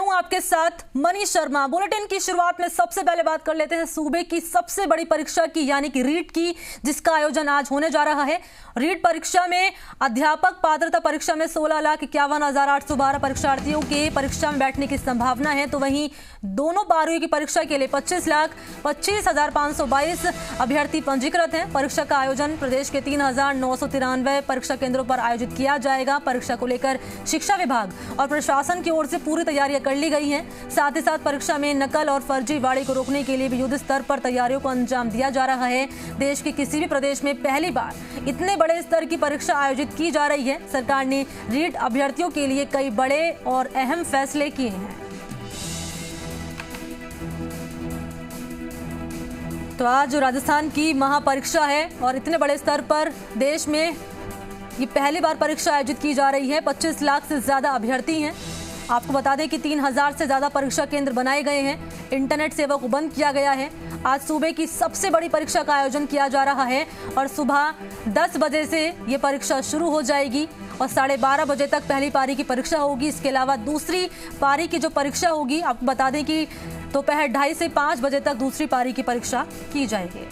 हूं आपके साथ मनीष शर्मा। बुलेटिन की शुरुआत में सबसे पहले बात कर लेते हैं सूबे की सबसे बड़ी परीक्षा की, यानी कि रीट की, जिसका आयोजन आज होने जा रहा है। रीट परीक्षा में अध्यापक पात्रता परीक्षा में 16,51,812 परीक्षार्थियों के परीक्षा में बैठने की संभावना है, तो वहीं दोनों पारियों की परीक्षा के लिए 25,25,522 अभ्यर्थी पंजीकृत हैं। परीक्षा का आयोजन प्रदेश के 3,993 परीक्षा केंद्रों पर आयोजित किया जाएगा। परीक्षा को लेकर शिक्षा विभाग और प्रशासन की ओर से पूरी तैयारियां कर ली गई हैं। साथ ही साथ परीक्षा में नकल और फर्जीवाड़े को रोकने के लिए भी युद्ध स्तर पर तैयारियों को अंजाम दिया जा रहा है। देश के किसी भी प्रदेश में पहली बार इतने बड़े स्तर की परीक्षा आयोजित की जा रही है। सरकार ने रीट अभ्यर्थियों के लिए कई बड़े और अहम फैसले किए हैं। तो आज जो राजस्थान की महापरीक्षा है और इतने बड़े स्तर पर देश में ये पहली बार परीक्षा आयोजित की जा रही है। 25 लाख से ज्यादा अभ्यर्थी हैं। आपको बता दें कि 3,000 से ज्यादा परीक्षा केंद्र बनाए गए हैं। इंटरनेट सेवा को बंद किया गया है। आज सूबे की सबसे बड़ी परीक्षा का आयोजन किया जा रहा है और सुबह 10 बजे से ये परीक्षा शुरू हो जाएगी और 12:30 बजे तक पहली पारी की परीक्षा होगी। इसके अलावा दूसरी पारी की जो परीक्षा होगी, आपको बता दें कि दोपहर 2:30 से 5 बजे तक दूसरी पारी की परीक्षा की जाएगी।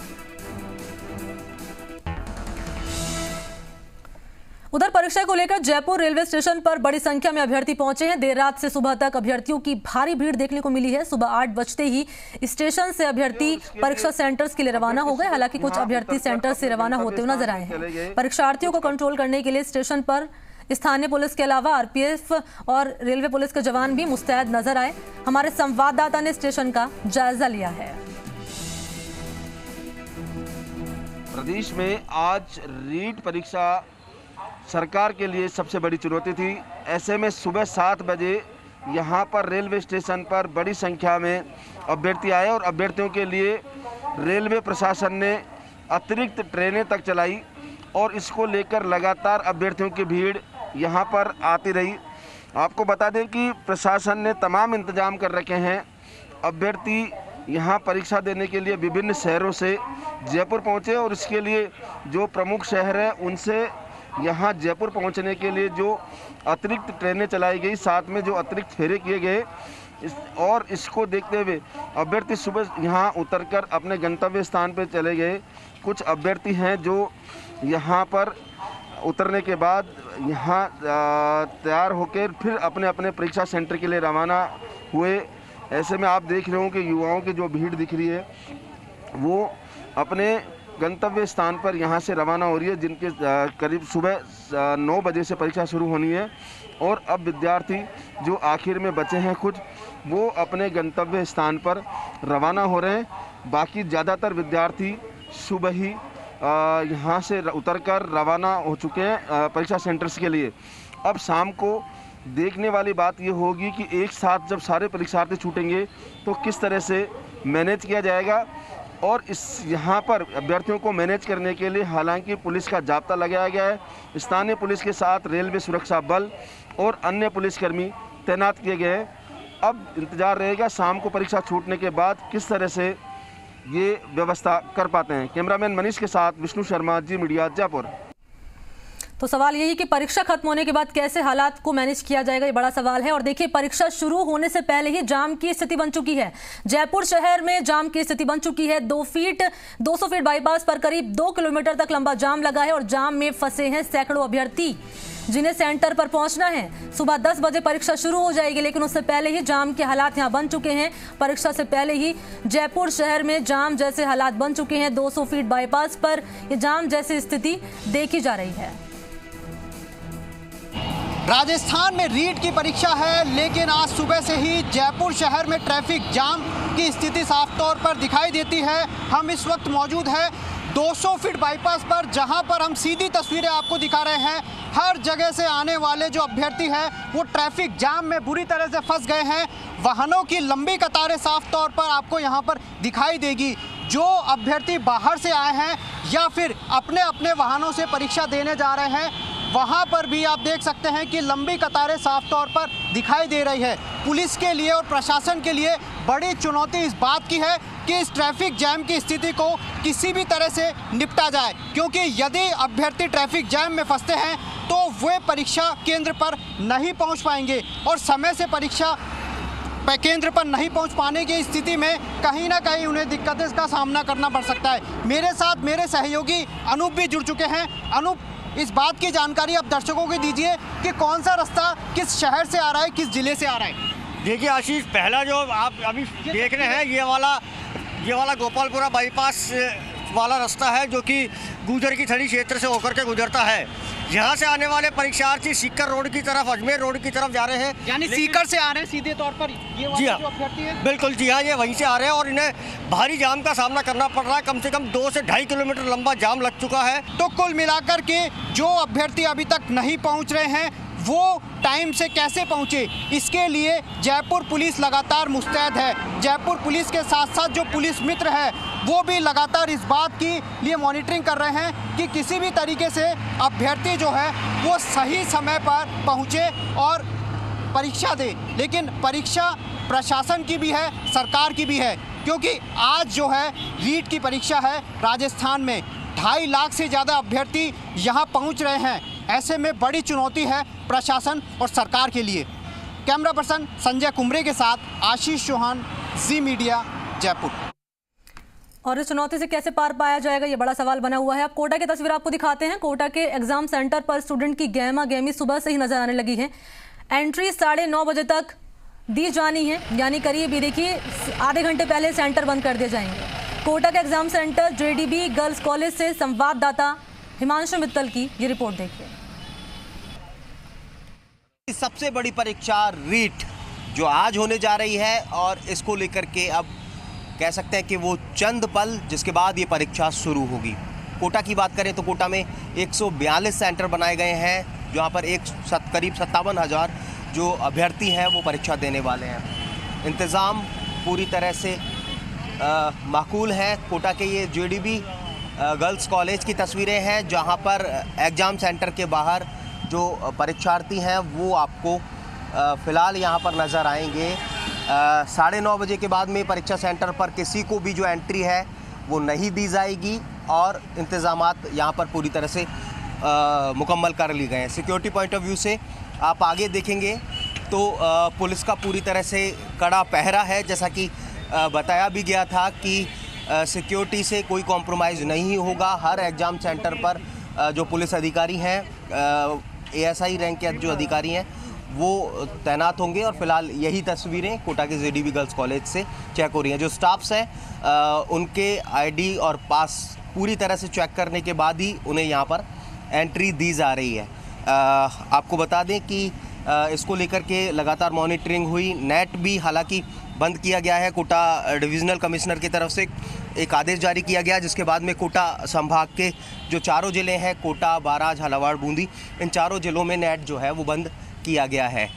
उधर परीक्षा को लेकर जयपुर रेलवे स्टेशन पर बड़ी संख्या में अभ्यर्थी पहुंचे हैं। देर रात से सुबह तक अभ्यर्थियों की भारी भीड़ देखने को मिली है। सुबह 8 बजते ही स्टेशन से अभ्यर्थी परीक्षा सेंटर्स के लिए रवाना हो गए। हालांकि कुछ अभ्यर्थी सेंटर से रवाना होते हुए नजर आए हैं। परीक्षार्थियों को कंट्रोल करने के लिए स्टेशन पर स्थानीय पुलिस के अलावा आरपीएफ और रेलवे पुलिस के जवान भी मुस्तैद नजर आए। हमारे संवाददाता ने स्टेशन का जायजा लिया है। प्रदेश में आज रीट परीक्षा सरकार के लिए सबसे बड़ी चुनौती थी। ऐसे में सुबह 7 बजे यहाँ पर रेलवे स्टेशन पर बड़ी संख्या में अभ्यर्थी आए और अभ्यर्थियों के लिए रेलवे प्रशासन ने अतिरिक्त ट्रेनें तक चलाई और इसको लेकर लगातार अभ्यर्थियों की भीड़ यहाँ पर आती रही। आपको बता दें कि प्रशासन ने तमाम इंतजाम कर रखे हैं। अभ्यर्थी यहाँ परीक्षा देने के लिए विभिन्न शहरों से जयपुर पहुँचे और इसके लिए जो प्रमुख शहर है उनसे यहाँ जयपुर पहुँचने के लिए जो अतिरिक्त ट्रेनें चलाई गई, साथ में जो अतिरिक्त फेरे किए गए, और इसको देखते हुए अभ्यर्थी सुबह यहाँ उतरकर अपने गंतव्य स्थान पर चले गए। कुछ अभ्यर्थी हैं जो यहाँ पर उतरने के बाद यहाँ तैयार होकर फिर अपने अपने परीक्षा सेंटर के लिए रवाना हुए। ऐसे में आप देख रहे हो कि युवाओं की जो भीड़ दिख रही है वो अपने गंतव्य स्थान पर यहाँ से रवाना हो रही है, जिनके करीब सुबह 9 बजे से परीक्षा शुरू होनी है। और अब विद्यार्थी जो आखिर में बचे हैं कुछ, वो अपने गंतव्य स्थान पर रवाना हो रहे हैं। बाकी ज़्यादातर विद्यार्थी सुबह ही यहाँ से उतरकर रवाना हो चुके हैं परीक्षा सेंटर्स के लिए। अब शाम को देखने वाली बात ये होगी कि एक साथ जब सारे परीक्षार्थी छूटेंगे तो किस तरह से मैनेज किया जाएगा। और इस यहाँ पर अभ्यर्थियों को मैनेज करने के लिए हालांकि पुलिस का जाब्ता लगाया गया है। स्थानीय पुलिस के साथ रेलवे सुरक्षा बल और अन्य पुलिसकर्मी तैनात किए गए हैं। अब इंतज़ार रहेगा शाम को परीक्षा छूटने के बाद किस तरह से ये व्यवस्था कर पाते हैं। कैमरामैन मनीष के साथ विष्णु शर्मा, जी मीडिया, जयपुर। तो सवाल यही कि परीक्षा खत्म होने के बाद कैसे हालात को मैनेज किया जाएगा, ये बड़ा सवाल है। और देखिए, परीक्षा शुरू होने से पहले ही जाम की स्थिति बन चुकी है। जयपुर शहर में जाम की स्थिति बन चुकी है। 200 फीट बाईपास पर करीब 2 किलोमीटर तक लंबा जाम लगा है और जाम में फंसे हैं सैकड़ों अभ्यर्थी जिन्हें सेंटर पर पहुंचना है। सुबह 10 बजे परीक्षा शुरू हो जाएगी, लेकिन उससे पहले ही जाम के हालात यहां बन चुके हैं। परीक्षा से पहले ही जयपुर शहर में जाम जैसे हालात बन चुके हैं। 200 फीट बाईपास पर ये जाम जैसी स्थिति देखी जा रही है। राजस्थान में रीट की परीक्षा है, लेकिन आज सुबह से ही जयपुर शहर में ट्रैफिक जाम की स्थिति साफ तौर पर दिखाई देती है। हम इस वक्त मौजूद हैं 200 फीट बाईपास पर, जहां पर हम सीधी तस्वीरें आपको दिखा रहे हैं। हर जगह से आने वाले जो अभ्यर्थी हैं वो ट्रैफिक जाम में बुरी तरह से फंस गए हैं। वाहनों की लंबी कतारें साफ तौर पर आपको यहां पर दिखाई देगी। जो अभ्यर्थी बाहर से आए हैं या फिर अपने अपने वाहनों से परीक्षा देने जा रहे हैं, वहां पर भी आप देख सकते हैं कि लंबी कतारें साफ तौर पर दिखाई दे रही है। पुलिस के लिए और प्रशासन के लिए बड़ी चुनौती इस बात की है कि इस ट्रैफिक जैम की स्थिति को किसी भी तरह से निपटा जाए, क्योंकि यदि अभ्यर्थी ट्रैफिक जैम में फंसते हैं तो वे परीक्षा केंद्र पर नहीं पहुंच पाएंगे और समय से परीक्षा केंद्र पर नहीं पहुंच पाने की स्थिति में कहीं ना कहीं उन्हें दिक्कतें का सामना करना पड़ सकता है। मेरे साथ मेरे सहयोगी अनूप भी जुड़ चुके हैं। अनूप, इस बात की जानकारी आप दर्शकों को दीजिए कि कौन सा रास्ता किस शहर से आ रहा है, किस जिले से आ रहा है। देखिए आशीष, पहला जो आप अभी देख रहे हैं ये वाला गोपालपुरा बाईपास वाला रास्ता है जो कि गुजर की थड़ी क्षेत्र से होकर के गुजरता है। यहाँ से आने वाले परीक्षार्थी सीकर रोड की तरफ, अजमेर रोड की तरफ जा रहे हैं, यानी सीकर से आ रहे हैं सीधे तौर पर ये वाले जो अभ्यर्थी हैं? बिल्कुल जी हाँ, ये वहीं से आ रहे हैं और इन्हें भारी जाम का सामना करना पड़ रहा है। कम से कम 2 से 2.5 किलोमीटर लंबा जाम लग चुका है। तो कुल मिलाकर के जो अभ्यर्थी अभी तक नहीं पहुंच रहे हैं वो टाइम से कैसे पहुंचे, इसके लिए जयपुर पुलिस लगातार मुस्तैद है। जयपुर पुलिस के साथ साथ जो पुलिस मित्र है वो भी लगातार इस बात की लिए मॉनिटरिंग कर रहे हैं कि किसी भी तरीके से अभ्यर्थी जो है वो सही समय पर पहुंचे और परीक्षा दे। लेकिन परीक्षा प्रशासन की भी है, सरकार की भी है, क्योंकि आज जो है रीट की परीक्षा है राजस्थान में। 2.5 लाख से ज़्यादा अभ्यर्थी यहाँ पहुँच रहे हैं। ऐसे में बड़ी चुनौती है प्रशासन और सरकार के लिए। कैमरा पर्सन संजय कुमरे के साथ आशीष चौहान, जी मीडिया, जयपुर। और इस चुनौती से कैसे पार पाया जाएगा, ये बड़ा सवाल बना हुआ है। अब कोटा की तस्वीर आपको दिखाते हैं। कोटा के एग्जाम सेंटर पर स्टूडेंट की गहमा गहमी सुबह से ही नजर आने लगी है। एंट्री 9:30 बजे तक दी जानी है, यानी करीब ये देखिए आधे घंटे पहले सेंटर बंद कर दिए जाएंगे। कोटा के exam centre JDB girls college से संवाददाता हिमांशु मित्तल की ये रिपोर्ट देखिए। सबसे बड़ी परीक्षा रीट जो आज होने जा रही है और इसको लेकर के अब कह सकते हैं कि वो चंद पल जिसके बाद ये परीक्षा शुरू होगी। कोटा की बात करें तो कोटा में 142 सेंटर बनाए गए हैं जहाँ पर करीब 57,000 जो अभ्यर्थी हैं वो परीक्षा देने वाले हैं। इंतज़ाम पूरी तरह से माकूल है। कोटा के ये JDB गर्ल्स कॉलेज की तस्वीरें हैं जहाँ पर एग्ज़ाम सेंटर के बाहर जो परीक्षार्थी हैं वो आपको फ़िलहाल यहाँ पर नज़र आएंगे। 9:30 बजे के बाद में परीक्षा सेंटर पर किसी को भी जो एंट्री है वो नहीं दी जाएगी और इंतज़ामात यहाँ पर पूरी तरह से मुकम्मल कर लिए गए हैं। सिक्योरिटी पॉइंट ऑफ व्यू से आप आगे देखेंगे तो पुलिस का पूरी तरह से कड़ा पहरा है। जैसा कि बताया भी गया था कि सिक्योरिटी से कोई कॉम्प्रोमाइज़ नहीं होगा। हर एग्ज़ाम सेंटर पर जो पुलिस अधिकारी हैं, ASI रैंक के जो अधिकारी हैं वो तैनात होंगे और फिलहाल यही तस्वीरें कोटा के JDB गर्ल्स कॉलेज से चेक हो रही हैं। जो स्टाफ्स हैं उनके ID और पास पूरी तरह से चेक करने के बाद ही उन्हें यहाँ पर एंट्री दी जा रही है। आपको बता दें कि इसको लेकर के लगातार मॉनिटरिंग हुई। नेट भी हालांकि बंद किया गया है। कोटा डिविजनल कमिश्नर की तरफ से एक आदेश जारी किया गया जिसके बाद में कोटा संभाग के जो चारों ज़िले हैं, कोटा, बारां, झालावाड़, बूंदी, इन चारों ज़िलों में नेट जो है वो बंद किया गया है।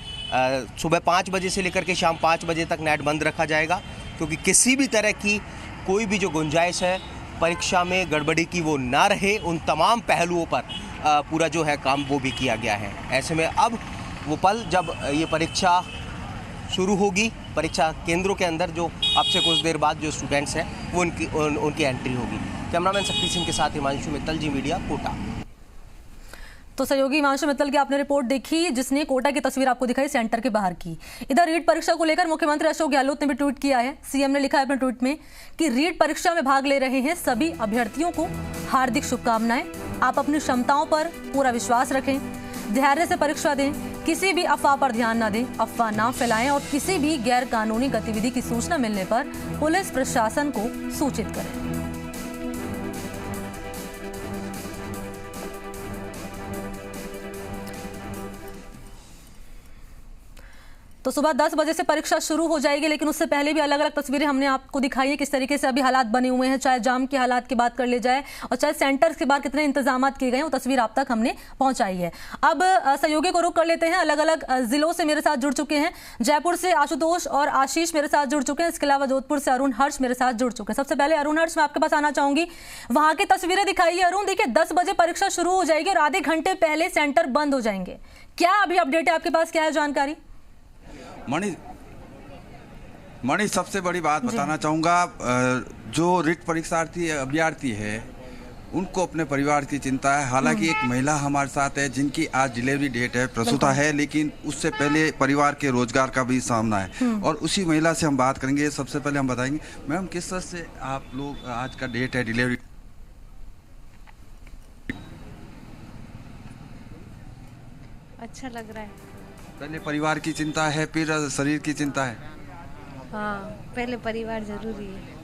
सुबह 5 बजे से लेकर के शाम 5 बजे तक नेट बंद रखा जाएगा क्योंकि किसी भी तरह की कोई भी जो गुंजाइश है परीक्षा में गड़बड़ी की वो ना रहे। उन तमाम पहलुओं पर पूरा जो है काम वो भी किया गया है। ऐसे में अब वो पल जब ये परीक्षा शुरू होगी, परीक्षा केंद्रों के अंदर जो अब से कुछ देर बाद जो स्टूडेंट्स हैं वो उनकी एंट्री होगी। कैमरामैन शक्ति सिंह के साथ हिमांशु मित्तल, जी मीडिया, कोटा। तो सहयोगी हिमांशु मित्तल की आपने रिपोर्ट देखी जिसने कोटा की तस्वीर आपको दिखाई सेंटर के बाहर की। इधर रीट परीक्षा को लेकर मुख्यमंत्री अशोक गहलोत ने भी ट्वीट किया है। CM ने लिखा है अपने ट्वीट में कि रीट परीक्षा में भाग ले रहे हैं सभी अभ्यर्थियों को हार्दिक शुभकामनाएं। आप अपनी क्षमताओं पर पूरा विश्वास रखें, धैर्य से परीक्षा दें, किसी भी अफवाह पर ध्यान न दें, अफवाह ना फैलाएं और किसी भी गैर कानूनी गतिविधि की सूचना मिलने पर पुलिस प्रशासन को सूचित करें। तो सुबह 10 बजे से परीक्षा शुरू हो जाएगी, लेकिन उससे पहले भी अलग अलग तस्वीरें हमने आपको दिखाई है किस तरीके से अभी हालात बने हुए हैं। चाहे जाम के हालात की बात कर ले जाए और चाहे सेंटर्स के बाहर कितने इंतजाम किए गए हैं, वो तस्वीर आप तक हमने पहुंचाई है। अब सहयोगी को रुख कर लेते हैं। अलग अलग जिलों से मेरे साथ जुड़ चुके हैं। जयपुर से आशुतोष और आशीष मेरे साथ जुड़ चुके हैं। इसके अलावा जोधपुर से अरुण हर्ष मेरे साथ जुड़ चुके हैं। सबसे पहले अरुण हर्ष, मैं आपके पास आना चाहूंगी। वहां की तस्वीरें दिखाइए अरुण। देखिए 10 बजे परीक्षा शुरू हो जाएगी और आधे घंटे पहले सेंटर बंद हो जाएंगे। क्या अभी अपडेट है आपके पास, क्या है जानकारी? मणि सबसे बड़ी बात बताना चाहूँगा, जो रिट परीक्षार्थी अभ्यर्थी है उनको अपने परिवार की चिंता है। हालांकि एक महिला हमारे साथ है जिनकी आज डिलीवरी डेट है, प्रसूता है, लेकिन उससे पहले परिवार के रोजगार का भी सामना है और उसी महिला से हम बात करेंगे। सबसे पहले हम बताएंगे मैम किस तरह से आप लोग आज का डेट है डिलीवरी। अच्छा लग रहा है। पहले परिवार की चिंता है फिर शरीर की चिंता है? हाँ, पहले परिवार जरूरी है।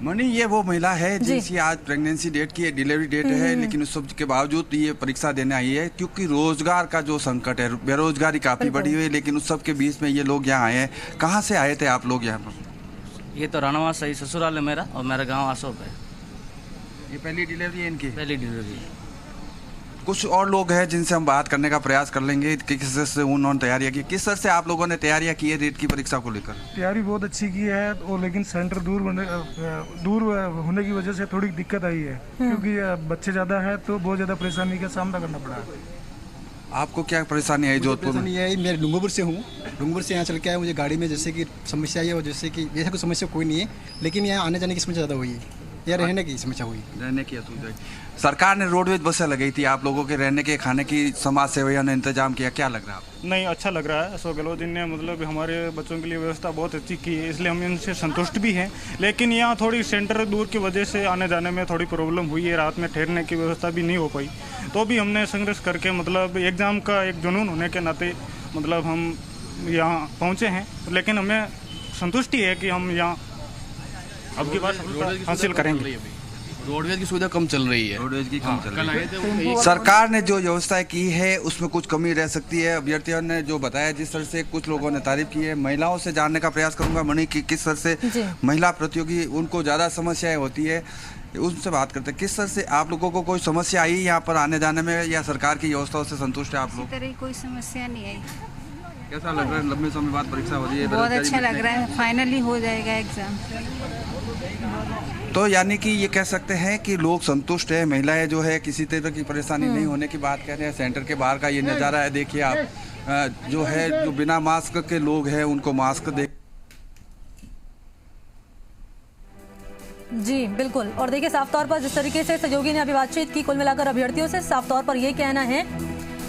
मनी ये वो महिला है जिनकी आज प्रेगनेंसी डेट की डिलीवरी डेट है, लेकिन उस सब के बावजूद ये परीक्षा देने आई है क्योंकि रोजगार का जो संकट है, बेरोजगारी काफी बढ़ी हुई है। लेकिन उस सब के बीच में ये लोग यहाँ आए हैं। कहाँ से आए थे आप लोग यहाँ पर? ये तो रानावा सही ससुराल है मेरा, और मेरा गांव आसोप है। ये पहली डिलीवरी है इनकी? पहली डिलीवरी। कुछ और लोग हैं जिनसे हम बात करने का प्रयास कर लेंगे कि किस तरह से उन्होंने तैयारियां की। किस तरह से आप लोगों ने तैयारियां की है रीट की परीक्षा को लेकर? तैयारी बहुत अच्छी की है, और लेकिन सेंटर दूर होने की वजह से थोड़ी दिक्कत आई है क्योंकि बच्चे ज़्यादा है तो बहुत ज़्यादा परेशानी का सामना करना पड़ा है। आपको क्या परेशानी आई जोधपुर में? ये है, मैं डूंगरपुर से हूँ। डूंगरपुर से यहाँ चल के आया, मुझे गाड़ी में जैसे कि समस्या आई है, और जैसे कि ऐसा कोई समस्या कोई नहीं है, लेकिन यहाँ आने जाने की समस्या ज़्यादा हुई है या रहने की समस्या हुई। रहने की असुविधा। सरकार ने रोडवेज बसें लगाई थी, आप लोगों के रहने के खाने की समाज सेवैया ने इंतजाम किया, क्या लग रहा है आपको? नहीं, अच्छा लग रहा है। अशोक गहलोत जी ने मतलब हमारे बच्चों के लिए व्यवस्था बहुत अच्छी की है, इसलिए हम इनसे संतुष्ट भी हैं। लेकिन यहाँ थोड़ी सेंटर दूर की वजह से आने जाने में थोड़ी प्रॉब्लम हुई है, रात में ठहरने की व्यवस्था भी नहीं हो पाई। तो भी हमने संघर्ष करके मतलब एग्ज़ाम का एक जुनून होने के नाते मतलब हम यहाँ पहुँचे हैं, लेकिन हमें संतुष्टि है कि हम यहाँ अब की बार हासिल करेंगे। रोडवेज की सुविधा कम चल रही है। रोडवेज की कम चल रही है। सरकार ने जो व्यवस्थाएं की है उसमें कुछ कमी रह सकती है। अभ्यर्थियों ने जो बताया जिस तरह से, कुछ लोगों ने तारीफ की है। महिलाओं से जानने का प्रयास करूंगा मणि की किस तरह से महिला प्रतियोगी उनको ज़्यादा समस्याएं होती है, उनसे बात करते हैं। किस तरह से आप लोगों को कोई समस्या आई यहाँ पर आने जाने में, या सरकार की व्यवस्थाओं से संतुष्ट है आप लोग? तरह कोई समस्या नहीं आई। कैसा लग रहा है? लंबे समय बाद परीक्षा हो रही है, बहुत अच्छा लग रहा है। फाइनली हो जाएगा एग्जाम। तो यानी कि ये कह सकते हैं कि लोग संतुष्ट है। महिलाएं जो है किसी तरह की परेशानी नहीं होने की बात कह रहे हैं। सेंटर के बाहर का ये नज़ारा है, देखिए आप। जो है जो बिना मास्क के लोग हैं उनको मास्क दे। जी बिल्कुल। और देखिए साफ तौर पर जिस तरीके से सहयोगी ने अभी बातचीत की, कुल मिलाकर अभ्यर्थियों से साफ तौर पर ये कहना है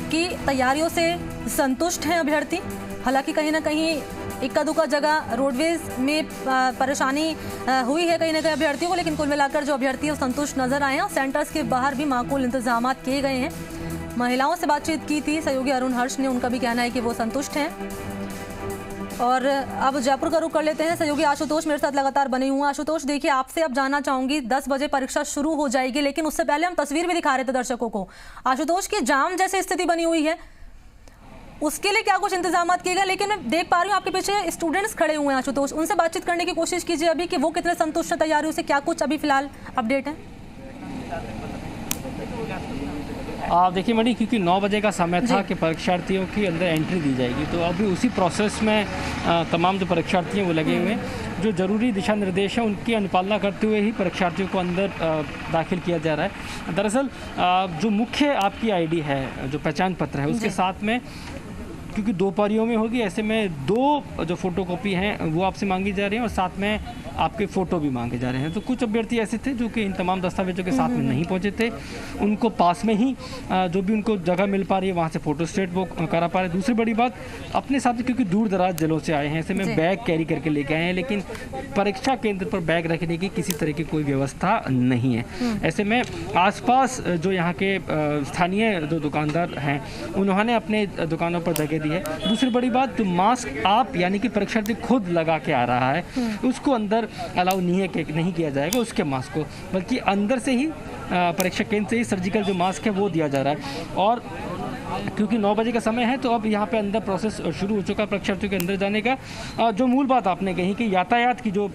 कि तैयारियों से संतुष्ट हैं अभ्यर्थी। हालांकि कहीं ना कहीं इक्का दुक्का जगह रोडवेज में परेशानी हुई है कहीं ना कहीं अभ्यर्थियों को, लेकिन कुल मिलाकर जो अभ्यर्थी है संतुष्ट नजर आए हैं। और सेंटर्स के बाहर भी माकूल इंतजाम किए गए हैं। महिलाओं से बातचीत की थी सहयोगी अरुण हर्ष ने, उनका भी कहना है कि वो संतुष्ट हैं। और अब जयपुर का रुख कर लेते हैं। सहयोगी आशुतोष मेरे साथ लगातार बने हुए हैं। आशुतोष देखिए, आपसे अब जानना चाहूंगी, 10 बजे परीक्षा शुरू हो जाएगी, लेकिन उससे पहले हम तस्वीर भी दिखा रहे थे दर्शकों को आशुतोष की जाम जैसी स्थिति बनी हुई है, उसके लिए क्या कुछ इंतजाम किए गए? लेकिन मैं देख पा रही हूँ आपके पीछे स्टूडेंट्स खड़े हुए हैं आशुतोष, उनसे बातचीत करने की कोशिश कीजिए अभी कि वो कितने संतुष्ट हैं तैयारियों से, क्या कुछ अभी फिलहाल अपडेट है? देखिए मणि, क्योंकि 9 बजे का समय था कि परीक्षार्थियों की अंदर एंट्री दी जाएगी, तो अभी उसी प्रोसेस में तमाम जो परीक्षार्थी हैं वो लगे हुए हैं। जो ज़रूरी दिशा निर्देश हैं उनकी अनुपालना करते हुए ही परीक्षार्थियों को अंदर दाखिल किया जा रहा है। दरअसल जो मुख्य आपकी आईडी है, जो पहचान पत्र है, उसके साथ में क्योंकि 2 पारियों में होगी, ऐसे में 2 जो फोटोकॉपी हैं वो आपसे मांगी जा रही हैं और साथ में आपके फ़ोटो भी मांगे जा रहे हैं। तो कुछ अभ्यर्थी ऐसे थे जो कि इन तमाम दस्तावेजों के साथ में नहीं पहुंचे थे, उनको पास में ही जो भी उनको जगह मिल पा रही है वहाँ से फ़ोटो स्टेट वो करा पा रहे। दूसरी बड़ी बात, अपने साथ क्योंकि दूर दराज जिलों से आए हैं, ऐसे में बैग कैरी करके लेके आए हैं, लेकिन परीक्षा केंद्र पर बैग रखने की किसी तरह की कोई व्यवस्था नहीं है। ऐसे में आसपास जो यहाँ के स्थानीय जो दुकानदार हैं उन्होंने अपने दुकानों पर जगह दी है। दूसरी बड़ी बात, जो मास्क आप यानी कि परीक्षार्थी खुद लगा के आ रहा है उसको अंदर अलाउ नहीं किया जाएगा, उसके मास्क को, बल्कि अंदर से ही परीक्षा केंद्र से ही सर्जिकल जो मास्क है वो दिया जा रहा है। और क्योंकि 9 बजे का समय है तो अब यहाँ पे अंदर प्रोसेस शुरू हो चुका है परीक्षार्थियों के अंदर जाने का। जो मूल बात आपने कही कि यातायात की जो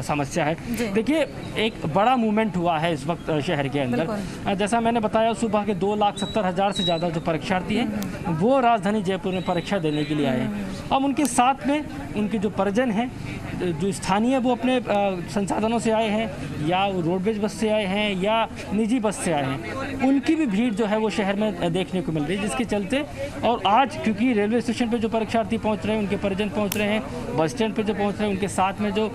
समस्या है, देखिए एक बड़ा मूवमेंट हुआ है इस वक्त शहर के अंदर। जैसा मैंने बताया, सुबह के 2,70,000 से ज़्यादा जो परीक्षार्थी हैं वो राजधानी जयपुर में परीक्षा देने के लिए आए हैं। अब उनके साथ में उनके जो परिजन हैं, जो स्थानीय वो अपने संसाधनों से आए हैं, या रोडवेज बस से आए हैं, या निजी बस से आए हैं, उनकी भी भीड़ जो है वो शहर में देखने को मिल रही है। जिसके चलते और आज क्योंकि रेलवे स्टेशन पे जो परीक्षार्थी पहुंच रहे हैं, उनके परिजन पहुंच रहे हैं, बस स्टैंड पे जो पहुंच रहे हैं, उनके साथ में जो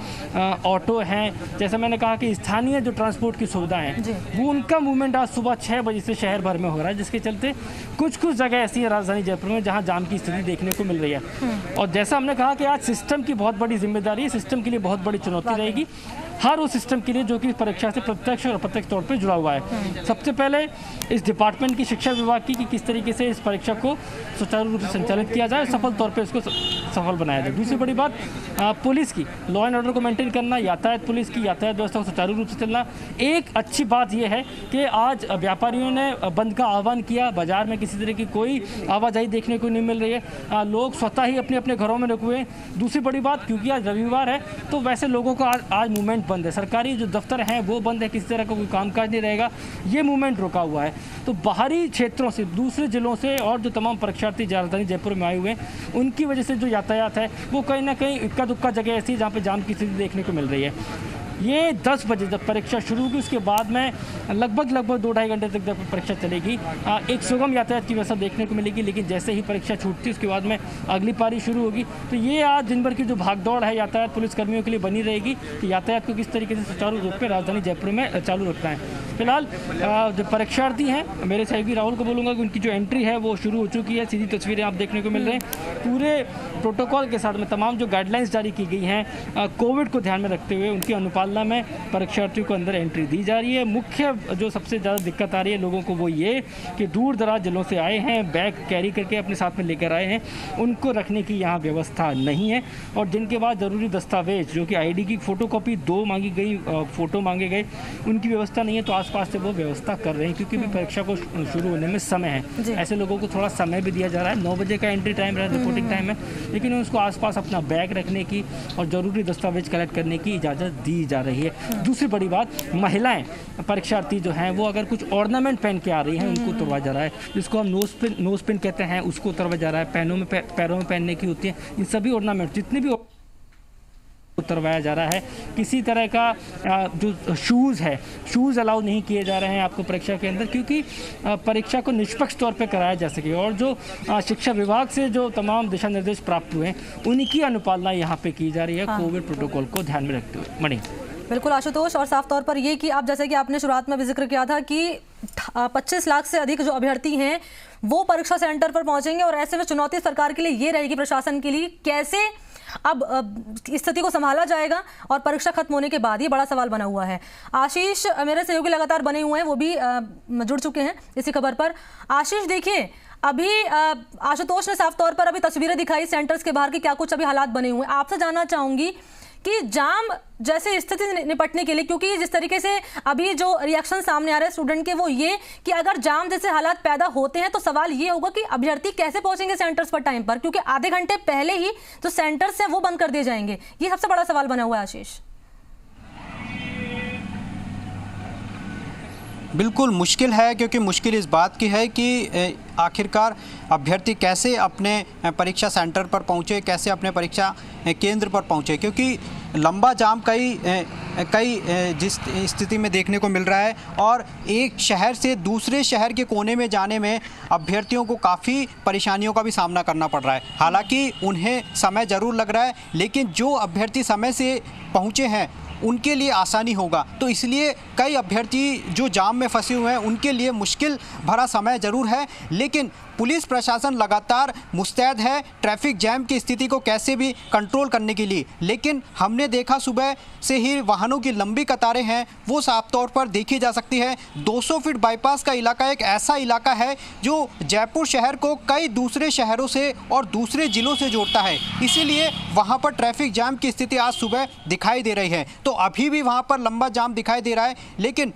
ऑटो हैं, जैसा मैंने कहा कि स्थानीय जो ट्रांसपोर्ट की सुविधा है वो उनका मूवमेंट आज सुबह 6 बजे से शहर भर में हो रहा है, जिसके चलते कुछ जगह ऐसी है राजधानी जयपुर में जहाँ जाम की स्थिति देखने को मिल रही है। और जैसा हमने कहा कि आज सिस्टम की बहुत बड़ी जिम्मेदारी है, सिस्टम के लिए बहुत बड़ी चुनौती रहेगी, हर उस सिस्टम के लिए जो कि परीक्षा से प्रत्यक्ष और अप्रत्यक्ष तौर पे जुड़ा हुआ है। सबसे पहले इस डिपार्टमेंट की, शिक्षा विभाग की, कि किस तरीके से इस परीक्षा को सुचारू रूप से संचालित किया जाए, सफल तौर पे इसको सफल बनाया जाए। दूसरी बड़ी बात पुलिस की, लॉ एंड ऑर्डर को मेंटेन करना, यातायात पुलिस की यातायात व्यवस्था को सुचारू रूप से चलना। एक अच्छी बात यह है कि आज व्यापारियों ने बंद का आह्वान किया, बाजार में किसी तरह की कोई आवाजाही देखने को नहीं मिल रही है, लोग स्वतः ही अपने अपने घरों में रुके हुए हैं। दूसरी बड़ी बात, क्योंकि आज रविवार है तो वैसे लोगों का आज मूवमेंट बंद है, सरकारी जो दफ्तर हैं वो बंद है, किसी तरह का कोई कामकाज नहीं रहेगा, ये मूवमेंट रुका हुआ है। तो बाहरी क्षेत्रों से, दूसरे जिलों से और जो तमाम परीक्षार्थी राजधानी जयपुर में आए हुए हैं, उनकी वजह से जो यातायात है वो कहीं ना कहीं इक्का दुक्का जगह ऐसी जहाँ पे जाम की स्थिति देखने को मिल रही है। ये 10 बजे जब परीक्षा शुरू होगी उसके बाद में लगभग 2-2.5 घंटे तक जब परीक्षा चलेगी, एक सुगम यातायात की व्यवस्था देखने को मिलेगी। लेकिन जैसे ही परीक्षा छूटती है उसके बाद में अगली पारी शुरू होगी। तो ये आज दिन भर की जो भागदौड़ है यातायात पुलिसकर्मियों के लिए बनी रहेगी कि यातायात को किस तरीके से सुचारू रूप में राजधानी जयपुर में चालू रखना है। फिलहाल जो परीक्षार्थी हैं, मेरे सहयोगी राहुल को बोलूँगा कि उनकी जो एंट्री है वो शुरू हो चुकी है। सीधी तस्वीरें आप देखने को मिल रहे हैं। पूरे प्रोटोकॉल के साथ में तमाम जो गाइडलाइंस जारी की गई हैं कोविड को ध्यान में रखते हुए उनकी अनुपालना में परीक्षार्थियों को अंदर एंट्री दी जा रही है। मुख्य जो सबसे ज़्यादा दिक्कत आ रही है लोगों को वो ये कि दूर दराज जिलों से आए हैं, बैग कैरी करके अपने साथ में लेकर आए हैं, उनको रखने की यहाँ व्यवस्था नहीं है। और जिनके बाद ज़रूरी दस्तावेज जो कि आईडी की फ़ोटोकॉपी 2 मांगी गई, फ़ोटो मांगे गए, उनकी व्यवस्था नहीं है। तो आसपास से वो व्यवस्था कर रहे हैं क्योंकि भी परीक्षा को शुरू होने में समय है। ऐसे लोगों को थोड़ा समय भी दिया जा रहा है। 9 बजे का एंट्री टाइम है, रिपोर्टिंग टाइम है, लेकिन उसको आसपास अपना बैग रखने की और ज़रूरी दस्तावेज कलेक्ट करने की इजाज़त दी जा रही है। दूसरी बड़ी बात, महिलाएं परीक्षार्थी जो हैं वो अगर कुछ ऑर्नामेंट पहन के आ रही हैं उनको उतरवा जा रहा है, जिसको हम नोज पिन कहते हैं, उसको उतरवा जा रहा है। पैरों में पहनने की होती है, इन सभी ऑर्नामेंट जितने भी उतरवाया जा रहा है। किसी तरह का जो शूज़ अलाउ नहीं किए जा रहे हैं आपको परीक्षा के अंदर, क्योंकि परीक्षा को निष्पक्ष तौर पे कराया जा सके। और जो शिक्षा विभाग से जो तमाम दिशा निर्देश प्राप्त हुए हैं उन्हीं की अनुपालना यहाँ पे की जा रही है कोविड प्रोटोकॉल को ध्यान में रखते हुए। मणि, बिल्कुल आशुतोष, और साफ तौर पर ये कि आप जैसे कि आपने शुरुआत में भी जिक्र किया था कि 25 लाख से अधिक जो अभ्यर्थी हैं वो परीक्षा सेंटर पर पहुंचेंगे, और ऐसे में चुनौती सरकार के लिए ये रहेगी, प्रशासन के लिए, कैसे अब स्थिति को संभाला जाएगा। और परीक्षा खत्म होने के बाद ये बड़ा सवाल बना हुआ है। आशीष मेरे सहयोगी लगातार बने हुए हैं, वो भी जुड़ चुके हैं इसी खबर पर। आशीष, देखिए अभी आशुतोष ने साफ तौर पर अभी तस्वीरें दिखाई सेंटर्स के बाहर की, क्या कुछ अभी हालात बने हुए हैं। आपसे जानना चाहूंगी कि जाम जैसे स्थिति से निपटने के लिए, क्योंकि जिस तरीके से अभी जो रिएक्शन सामने आ रहे हैं स्टूडेंट के वो ये कि अगर जाम जैसे हालात पैदा होते हैं तो सवाल ये होगा कि अभ्यर्थी कैसे पहुंचेंगे सेंटर्स पर टाइम पर, क्योंकि आधे घंटे पहले ही जो सेंटर्स हैं वो बंद कर दिए जाएंगे। ये सबसे बड़ा सवाल बना हुआ है आशीष। बिल्कुल मुश्किल है, क्योंकि मुश्किल इस बात की है कि आखिरकार अभ्यर्थी कैसे अपने परीक्षा सेंटर पर पहुंचे, कैसे अपने परीक्षा केंद्र पर पहुंचे, क्योंकि लंबा जाम कई जिस स्थिति में देखने को मिल रहा है। और एक शहर से दूसरे शहर के कोने में जाने में अभ्यर्थियों को काफ़ी परेशानियों का भी सामना करना पड़ रहा है। हालांकि उन्हें समय ज़रूर लग रहा है, लेकिन जो अभ्यर्थी समय से पहुँचे हैं उनके लिए आसानी होगा। तो इसलिए कई अभ्यर्थी जो जाम में फंसे हुए हैं उनके लिए मुश्किल भरा समय ज़रूर है, लेकिन पुलिस प्रशासन लगातार मुस्तैद है ट्रैफिक जैम की स्थिति को कैसे भी कंट्रोल करने के लिए। लेकिन हमने देखा सुबह से ही वाहनों की लंबी कतारें हैं वो साफ तौर पर देखी जा सकती है। 200 फीट बाईपास का इलाका एक ऐसा इलाका है जो जयपुर शहर को कई दूसरे शहरों से और दूसरे ज़िलों से जोड़ता है, इसीलिए वहाँ पर ट्रैफिक जाम की स्थिति आज सुबह दिखाई दे रही है। तो अभी भी वहाँ पर लंबा जाम दिखाई दे रहा है, लेकिन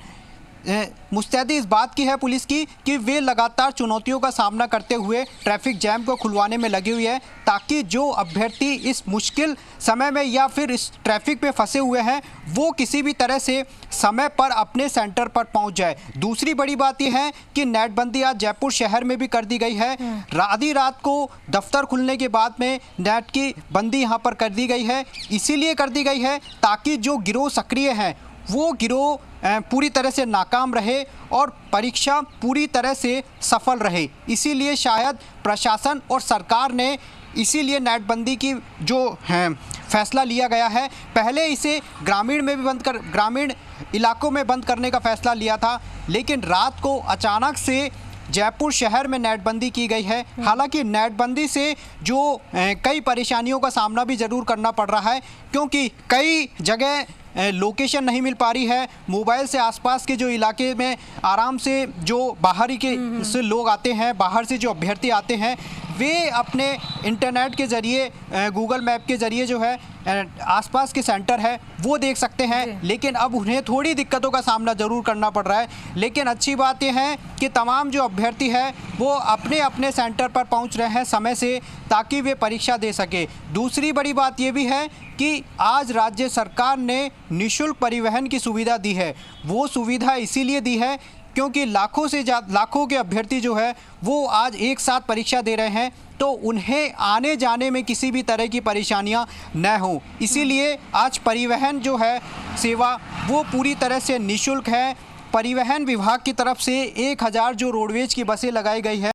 मुस्तैदी इस बात की है पुलिस की कि वे लगातार चुनौतियों का सामना करते हुए ट्रैफिक जैम को खुलवाने में लगी हुई है, ताकि जो अभ्यर्थी इस मुश्किल समय में या फिर इस ट्रैफिक पे फंसे हुए हैं वो किसी भी तरह से समय पर अपने सेंटर पर पहुंच जाए। दूसरी बड़ी बात यह है कि नेटबंदी आज जयपुर शहर में भी कर दी गई है। आधी रात को दफ्तर खुलने के बाद में नेट की बंदी यहाँ पर कर दी गई है, इसीलिए कर दी गई है ताकि जो गिरोह सक्रिय हैं वो गिरोह पूरी तरह से नाकाम रहे और परीक्षा पूरी तरह से सफल रहे। इसीलिए शायद प्रशासन और सरकार ने इसीलिए नेटबंदी की जो है फैसला लिया गया है। पहले इसे ग्रामीण में भी ग्रामीण इलाकों में बंद करने का फैसला लिया था, लेकिन रात को अचानक से जयपुर शहर में नेटबंदी की गई है। हालांकि नेटबंदी से जो कई परेशानियों का सामना भी ज़रूर करना पड़ रहा है, क्योंकि कई जगह लोकेशन नहीं मिल पा रही है। मोबाइल से आसपास के जो इलाके में आराम से जो बाहरी के से लोग आते हैं, बाहर से जो अभ्यर्थी आते हैं, वे अपने इंटरनेट के ज़रिए गूगल मैप के ज़रिए जो है आसपास के सेंटर है वो देख सकते हैं। लेकिन अब उन्हें थोड़ी दिक्कतों का सामना ज़रूर करना पड़ रहा है। लेकिन अच्छी बात यह है कि तमाम जो अभ्यर्थी है वो अपने अपने सेंटर पर पहुंच रहे हैं समय से, ताकि वे परीक्षा दे सके। दूसरी बड़ी बात ये भी है कि आज राज्य सरकार ने निःशुल्क परिवहन की सुविधा दी है। वो सुविधा इसीलिए दी है क्योंकि लाखों के अभ्यर्थी जो है वो आज एक साथ परीक्षा दे रहे हैं, तो उन्हें आने जाने में किसी भी तरह की परेशानियां न हो। इसीलिए आज परिवहन जो है सेवा वो पूरी तरह से निःशुल्क है। परिवहन विभाग की तरफ से 1000 जो रोडवेज की बसें लगाई गई है